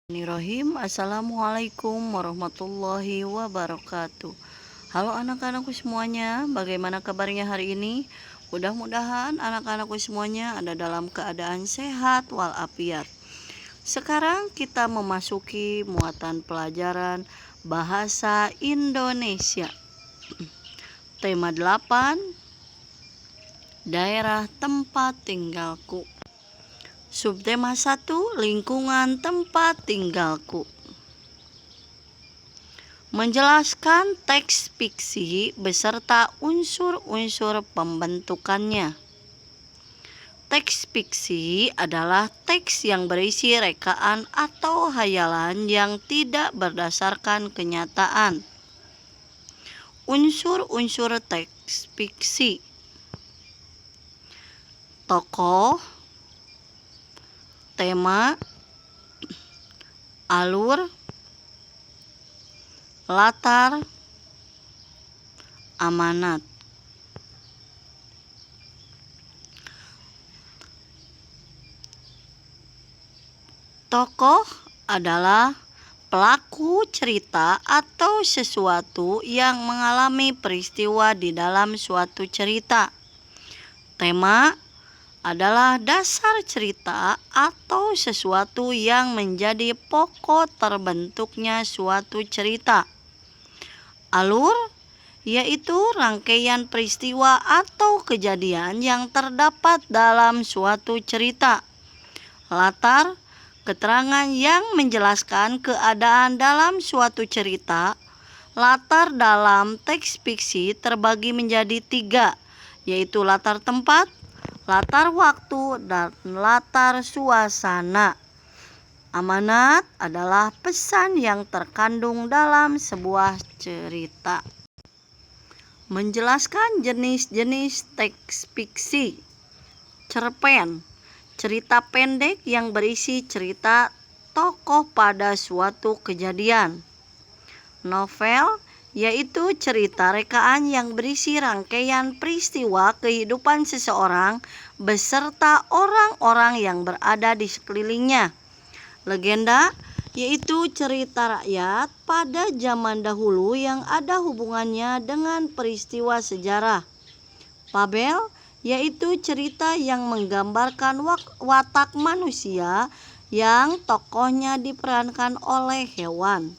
Bismillahirrahmanirrahim. Assalamualaikum warahmatullahi wabarakatuh. Halo anak-anakku semuanya, bagaimana kabarnya hari ini? Mudah-mudahan anak-anakku semuanya ada dalam keadaan sehat walafiat. Sekarang kita memasuki muatan pelajaran bahasa Indonesia. Tema 8, daerah tempat tinggalku. Subtema 1, lingkungan tempat tinggalku. Menjelaskan teks fiksi beserta unsur-unsur pembentukannya. Teks fiksi adalah teks yang berisi rekaan atau hayalan yang tidak berdasarkan kenyataan. Unsur-unsur teks fiksi: tokoh, tema, alur, latar, amanat. Tokoh adalah pelaku cerita atau sesuatu yang mengalami peristiwa di dalam suatu cerita. Tema adalah dasar cerita atau sesuatu yang menjadi pokok terbentuknya suatu cerita. Alur yaitu rangkaian peristiwa atau kejadian yang terdapat dalam suatu cerita. Latar, keterangan yang menjelaskan keadaan dalam suatu cerita. Latar dalam teks fiksi terbagi menjadi 3, yaitu latar tempat, latar waktu, dan latar suasana. Amanat adalah pesan yang terkandung dalam sebuah cerita. Menjelaskan jenis-jenis teks fiksi. Cerpen, cerita pendek yang berisi cerita tokoh pada suatu kejadian. Novel, yaitu cerita rekaan yang berisi rangkaian peristiwa kehidupan seseorang beserta orang-orang yang berada di sekelilingnya. Legenda, yaitu cerita rakyat pada zaman dahulu yang ada hubungannya dengan peristiwa sejarah. Fabel, yaitu cerita yang menggambarkan watak manusia yang tokohnya diperankan oleh hewan.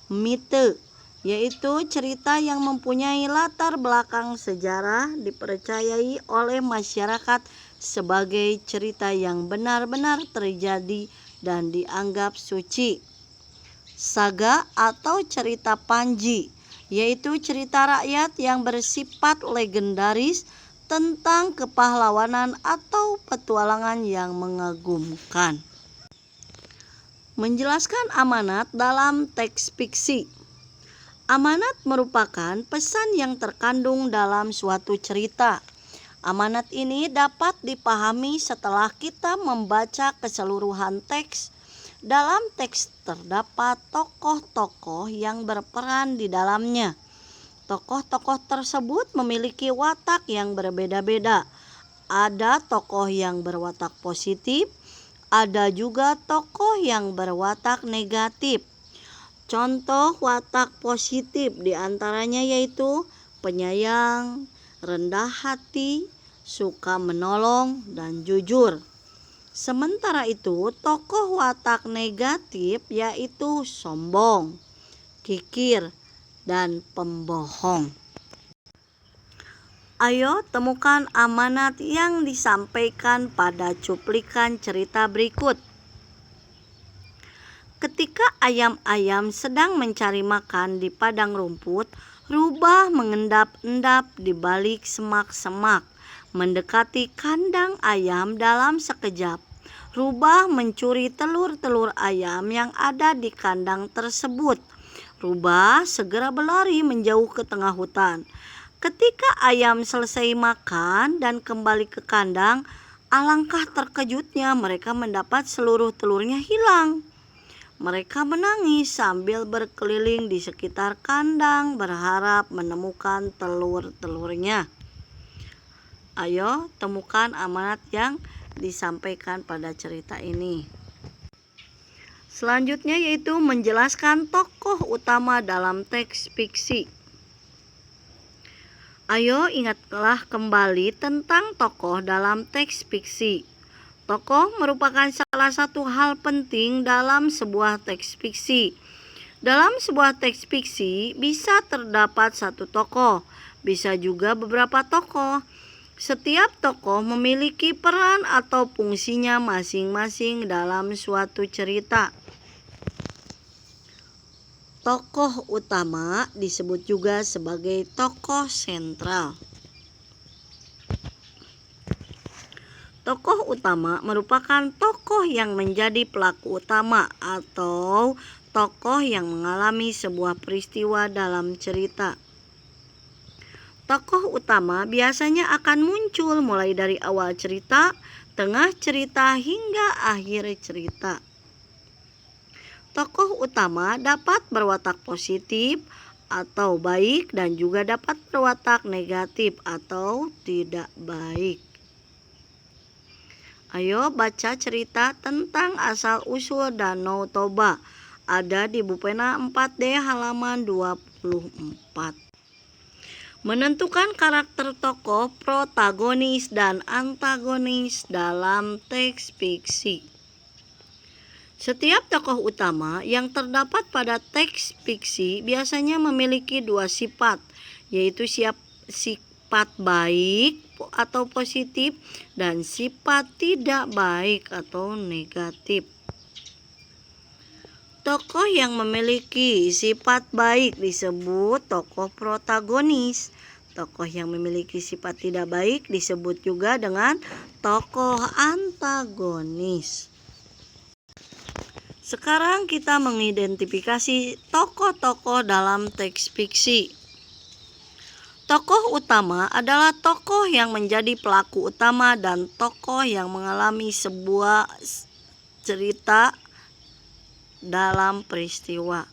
Mite, yaitu cerita yang mempunyai latar belakang sejarah, dipercayai oleh masyarakat sebagai cerita yang benar-benar terjadi dan dianggap suci. Saga atau cerita Panji, yaitu cerita rakyat yang bersifat legendaris tentang kepahlawanan atau petualangan yang mengagumkan. Menjelaskan amanat dalam teks fiksi. Amanat merupakan pesan yang terkandung dalam suatu cerita. Amanat ini dapat dipahami setelah kita membaca keseluruhan teks. Dalam teks terdapat tokoh-tokoh yang berperan di dalamnya. Tokoh-tokoh tersebut memiliki watak yang berbeda-beda. Ada tokoh yang berwatak positif, ada juga tokoh yang berwatak negatif. Contoh watak positif diantaranya yaitu penyayang, rendah hati, suka menolong, dan jujur. Sementara itu, tokoh watak negatif yaitu sombong, kikir, dan pembohong. Ayo temukan amanat yang disampaikan pada cuplikan cerita berikut. Ketika ayam-ayam sedang mencari makan di padang rumput, rubah mengendap-endap di balik semak-semak, mendekati kandang ayam dalam sekejap. Rubah mencuri telur-telur ayam yang ada di kandang tersebut. Rubah segera berlari menjauh ke tengah hutan. Ketika ayam selesai makan dan kembali ke kandang, alangkah terkejutnya mereka mendapat seluruh telurnya hilang. Mereka menangis sambil berkeliling di sekitar kandang berharap menemukan telur-telurnya. Ayo temukan amanat yang disampaikan pada cerita ini. Selanjutnya yaitu menjelaskan tokoh utama dalam teks fiksi. Ayo ingatlah kembali tentang tokoh dalam teks fiksi. Tokoh merupakan salah satu hal penting dalam sebuah teks fiksi. Dalam sebuah teks fiksi bisa terdapat satu tokoh, bisa juga beberapa tokoh. Setiap tokoh memiliki peran atau fungsinya masing-masing dalam suatu cerita. Tokoh utama disebut juga sebagai tokoh sentral. Tokoh utama merupakan tokoh yang menjadi pelaku utama atau tokoh yang mengalami sebuah peristiwa dalam cerita. Tokoh utama biasanya akan muncul mulai dari awal cerita, tengah cerita, hingga akhir cerita. Tokoh utama dapat berwatak positif atau baik dan juga dapat berwatak negatif atau tidak baik. Ayo baca cerita tentang asal-usul Danau Toba. Ada di Bupena 4D halaman 24. Menentukan karakter tokoh, protagonis dan antagonis dalam teks fiksi. Setiap tokoh utama yang terdapat pada teks fiksi biasanya memiliki dua sifat, yaitu sifat baik atau positif dan sifat tidak baik atau negatif. Tokoh yang memiliki sifat baik disebut tokoh protagonis. Tokoh yang memiliki sifat tidak baik disebut juga dengan tokoh antagonis. Sekarang kita mengidentifikasi tokoh-tokoh dalam teks fiksi. Tokoh utama adalah tokoh yang menjadi pelaku utama dan tokoh yang mengalami sebuah cerita dalam peristiwa.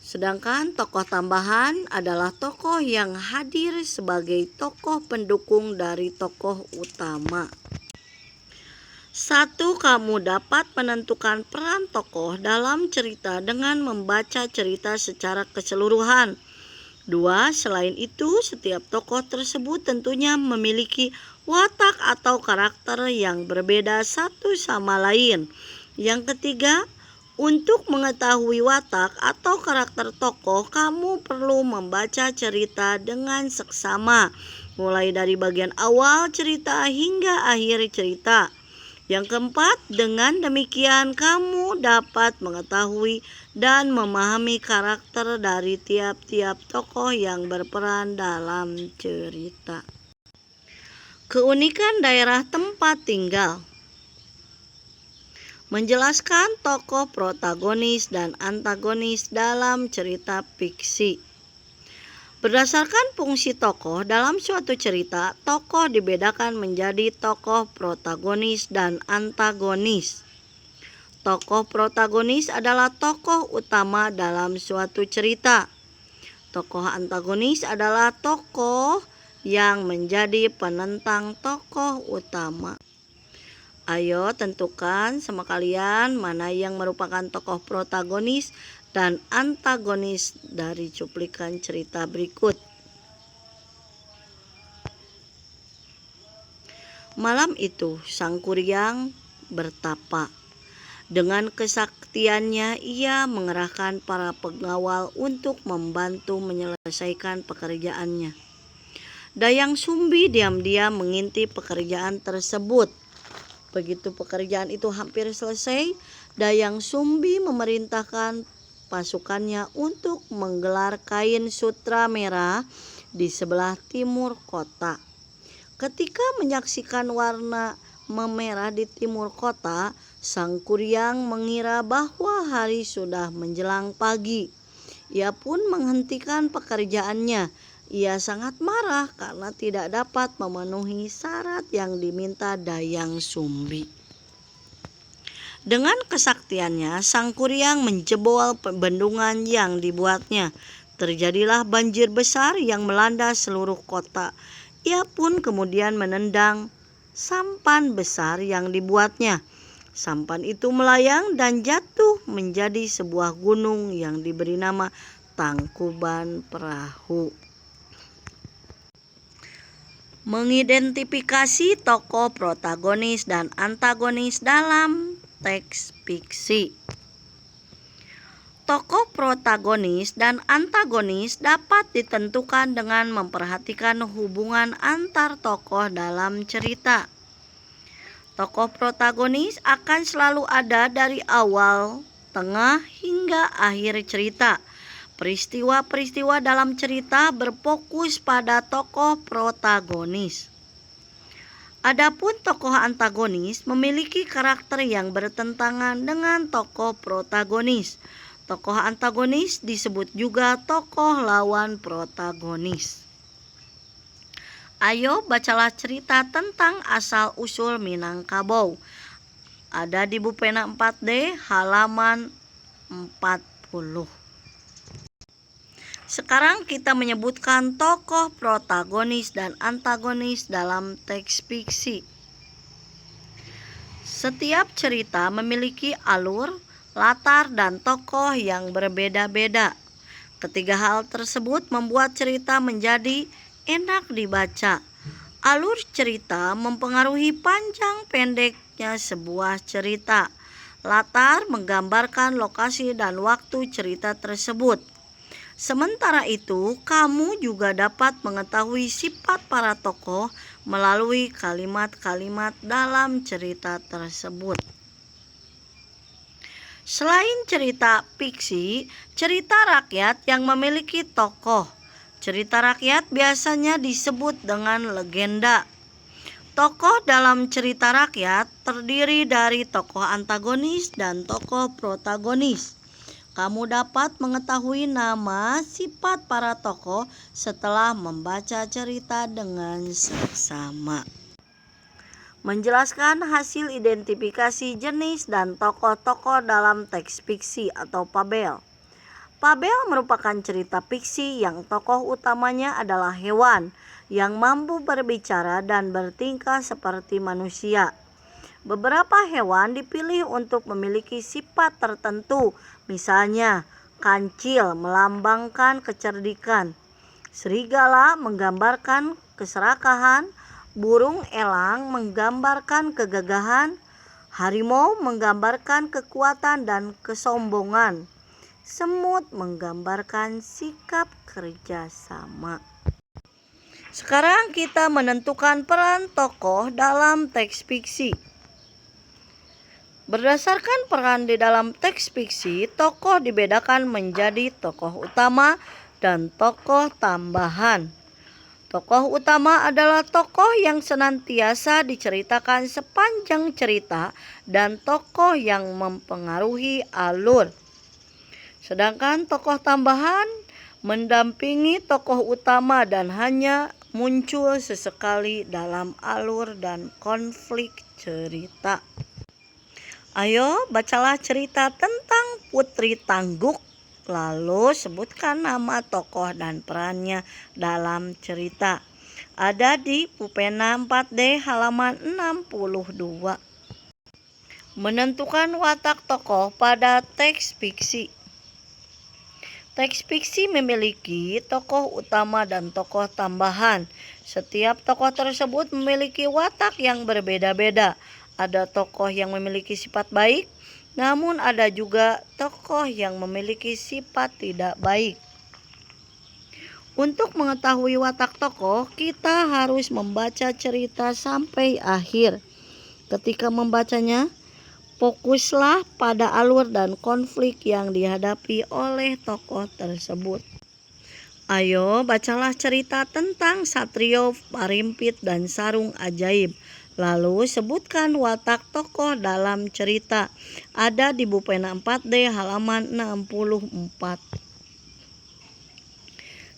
Sedangkan tokoh tambahan adalah tokoh yang hadir sebagai tokoh pendukung dari tokoh utama. 1. Kamu dapat menentukan peran tokoh dalam cerita dengan membaca cerita secara keseluruhan. 2. Selain itu, setiap tokoh tersebut tentunya memiliki watak atau karakter yang berbeda satu sama lain. Yang ketiga, untuk mengetahui watak atau karakter tokoh, kamu perlu membaca cerita dengan seksama, mulai dari bagian awal cerita hingga akhir cerita. Yang keempat, dengan demikian kamu dapat mengetahui dan memahami karakter dari tiap-tiap tokoh yang berperan dalam cerita. Keunikan daerah tempat tinggal. Menjelaskan tokoh protagonis dan antagonis dalam cerita fiksi. Berdasarkan fungsi tokoh dalam suatu cerita, tokoh dibedakan menjadi tokoh protagonis dan antagonis. Tokoh protagonis adalah tokoh utama dalam suatu cerita. Tokoh antagonis adalah tokoh yang menjadi penentang tokoh utama. Ayo tentukan sama kalian mana yang merupakan tokoh protagonis dan antagonis dari cuplikan cerita berikut. Malam itu sang kuryang bertapa. Dengan kesaktiannya ia mengerahkan para pengawal untuk membantu menyelesaikan pekerjaannya. Dayang Sumbi diam-diam mengintip pekerjaan tersebut. Begitu pekerjaan itu hampir selesai, Dayang Sumbi memerintahkan pasukannya untuk menggelar kain sutra merah di sebelah timur kota. Ketika menyaksikan warna memerah di timur kota, sang kuryang mengira bahwa hari sudah menjelang pagi. Ia pun menghentikan pekerjaannya. Ia sangat marah karena tidak dapat memenuhi syarat yang diminta Dayang Sumbi. Dengan kesaktiannya, sang kuryang menjebol bendungan yang dibuatnya. Terjadilah banjir besar yang melanda seluruh kota. Ia pun kemudian menendang sampan besar yang dibuatnya. Sampan itu melayang dan jatuh menjadi sebuah gunung yang diberi nama Tangkuban Perahu. Mengidentifikasi tokoh protagonis dan antagonis dalam teks fiksi. Tokoh protagonis dan antagonis dapat ditentukan dengan memperhatikan hubungan antar tokoh dalam cerita. Tokoh protagonis akan selalu ada dari awal, tengah, hingga akhir cerita. Peristiwa-peristiwa dalam cerita berfokus pada tokoh protagonis. Adapun tokoh antagonis memiliki karakter yang bertentangan dengan tokoh protagonis. Tokoh antagonis disebut juga tokoh lawan protagonis. Ayo bacalah cerita tentang asal-usul Minangkabau. Ada di buku pena 4D halaman 40. Sekarang kita menyebutkan tokoh protagonis dan antagonis dalam teks fiksi. Setiap cerita memiliki alur, latar, dan tokoh yang berbeda-beda. Ketiga hal tersebut membuat cerita menjadi enak dibaca. Alur cerita mempengaruhi panjang pendeknya sebuah cerita. Latar menggambarkan lokasi dan waktu cerita tersebut. Sementara itu, kamu juga dapat mengetahui sifat para tokoh melalui kalimat-kalimat dalam cerita tersebut. Selain cerita fiksi, cerita rakyat yang memiliki tokoh. Cerita rakyat biasanya disebut dengan legenda. Tokoh dalam cerita rakyat terdiri dari tokoh antagonis dan tokoh protagonis. Kamu dapat mengetahui nama, sifat para tokoh setelah membaca cerita dengan seksama. Menjelaskan hasil identifikasi jenis dan tokoh-tokoh dalam teks fiksi atau fabel. Fabel merupakan cerita fiksi yang tokoh utamanya adalah hewan yang mampu berbicara dan bertingkah seperti manusia. Beberapa hewan dipilih untuk memiliki sifat tertentu, misalnya kancil melambangkan kecerdikan, serigala menggambarkan keserakahan, burung elang menggambarkan kegagahan, harimau menggambarkan kekuatan dan kesombongan, semut menggambarkan sikap kerjasama. Sekarang kita menentukan peran tokoh dalam teks fiksi. Berdasarkan peran di dalam teks fiksi, tokoh dibedakan menjadi tokoh utama dan tokoh tambahan. Tokoh utama adalah tokoh yang senantiasa diceritakan sepanjang cerita dan tokoh yang mempengaruhi alur. Sedangkan tokoh tambahan mendampingi tokoh utama dan hanya muncul sesekali dalam alur dan konflik cerita. Ayo bacalah cerita tentang Putri Tangguk, lalu sebutkan nama tokoh dan perannya dalam cerita. Ada di pena 4D halaman 62. Menentukan watak tokoh pada teks fiksi. Teks fiksi memiliki tokoh utama dan tokoh tambahan. Setiap tokoh tersebut memiliki watak yang berbeda-beda. Ada tokoh yang memiliki sifat baik, namun ada juga tokoh yang memiliki sifat tidak baik. Untuk mengetahui watak tokoh, kita harus membaca cerita sampai akhir. Ketika membacanya, fokuslah pada alur dan konflik yang dihadapi oleh tokoh tersebut. Ayo bacalah cerita tentang Satrio, Parimpit, dan Sarung Ajaib. Lalu sebutkan watak tokoh dalam cerita. Ada di buku pena 4D halaman 64.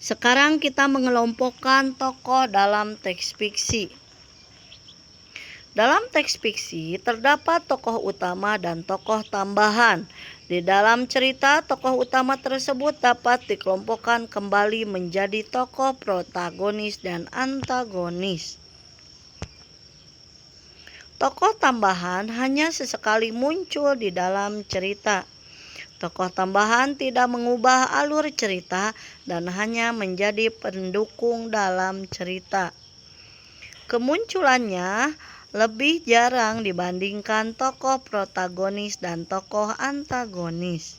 Sekarang kita mengelompokkan tokoh dalam teks fiksi. Dalam teks fiksi terdapat tokoh utama dan tokoh tambahan. Di dalam cerita, tokoh utama tersebut dapat dikelompokkan kembali menjadi tokoh protagonis dan antagonis. Tokoh tambahan hanya sesekali muncul di dalam cerita. Tokoh tambahan tidak mengubah alur cerita dan hanya menjadi pendukung dalam cerita. Kemunculannya lebih jarang dibandingkan tokoh protagonis dan tokoh antagonis.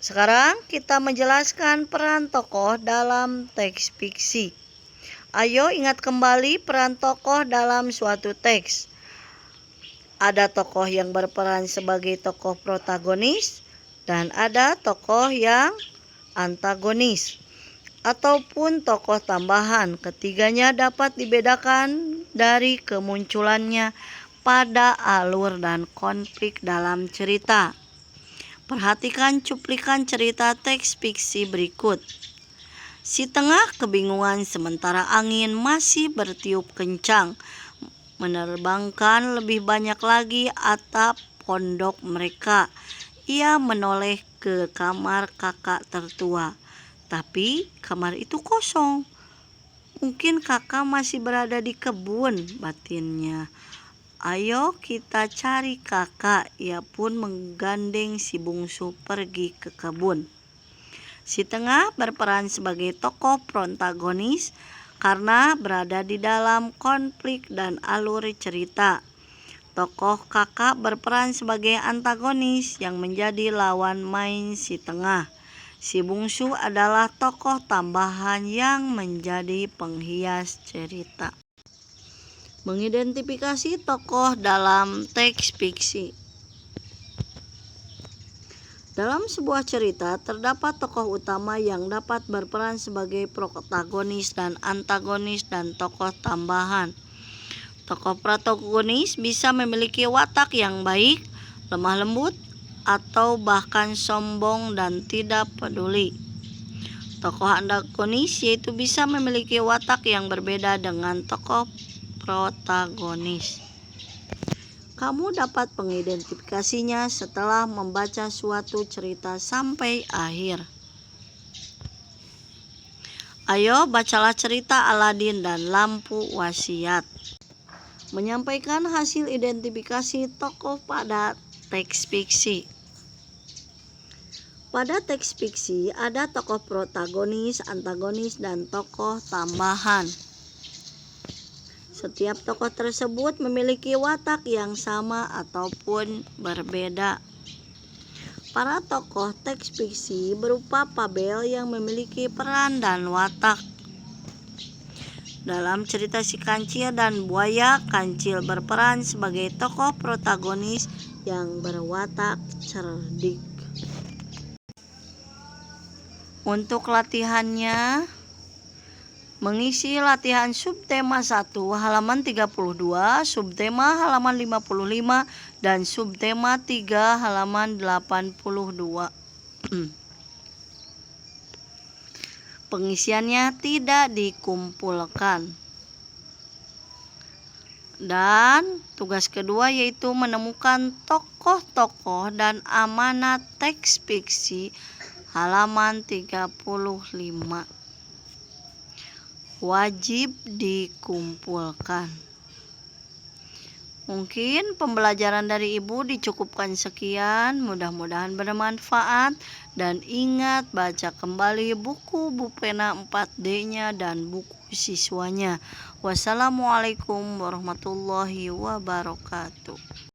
Sekarang kita menjelaskan peran tokoh dalam teks fiksi. Ayo ingat kembali peran tokoh dalam suatu teks. Ada tokoh yang berperan sebagai tokoh protagonis dan ada tokoh yang antagonis ataupun tokoh tambahan. Ketiganya dapat dibedakan dari kemunculannya pada alur dan konflik dalam cerita. Perhatikan cuplikan cerita teks fiksi berikut. Si tengah kebingungan sementara angin masih bertiup kencang, menerbangkan lebih banyak lagi atap pondok mereka. Ia menoleh ke kamar kakak tertua, tapi kamar itu kosong. Mungkin kakak masih berada di kebun, batinnya. Ayo kita cari kakak. Ia pun menggandeng si bungsu pergi ke kebun. Si tengah berperan sebagai tokoh protagonis karena berada di dalam konflik dan alur cerita. Tokoh kakak berperan sebagai antagonis yang menjadi lawan main si tengah. Si bungsu adalah tokoh tambahan yang menjadi penghias cerita. Mengidentifikasi tokoh dalam teks fiksi. Dalam sebuah cerita, terdapat tokoh utama yang dapat berperan sebagai protagonis dan antagonis dan tokoh tambahan. Tokoh protagonis bisa memiliki watak yang baik, lemah lembut, atau bahkan sombong dan tidak peduli. Tokoh antagonis yaitu bisa memiliki watak yang berbeda dengan tokoh protagonis. Kamu dapat mengidentifikasinya setelah membaca suatu cerita sampai akhir. Ayo bacalah cerita Aladin dan Lampu Wasiat. Menyampaikan hasil identifikasi tokoh pada teks fiksi. Pada teks fiksi ada tokoh protagonis, antagonis, dan tokoh tambahan. Setiap tokoh tersebut memiliki watak yang sama ataupun berbeda. Para tokoh teks fiksi berupa Fabel yang memiliki peran dan watak. Dalam cerita Si Kancil dan Buaya, Kancil berperan sebagai tokoh protagonis yang berwatak cerdik. Untuk latihannya, mengisi latihan subtema 1 halaman 32, subtema halaman 55, dan subtema 3 halaman 82. Pengisiannya tidak dikumpulkan. Dan tugas kedua yaitu menemukan tokoh-tokoh dan amanat teks fiksi halaman 35. Wajib dikumpulkan. Mungkin pembelajaran dari Ibu dicukupkan sekian. Mudah-mudahan bermanfaat. Dan ingat baca kembali buku Bupena 4D-nya dan buku siswanya. Wassalamualaikum warahmatullahi wabarakatuh.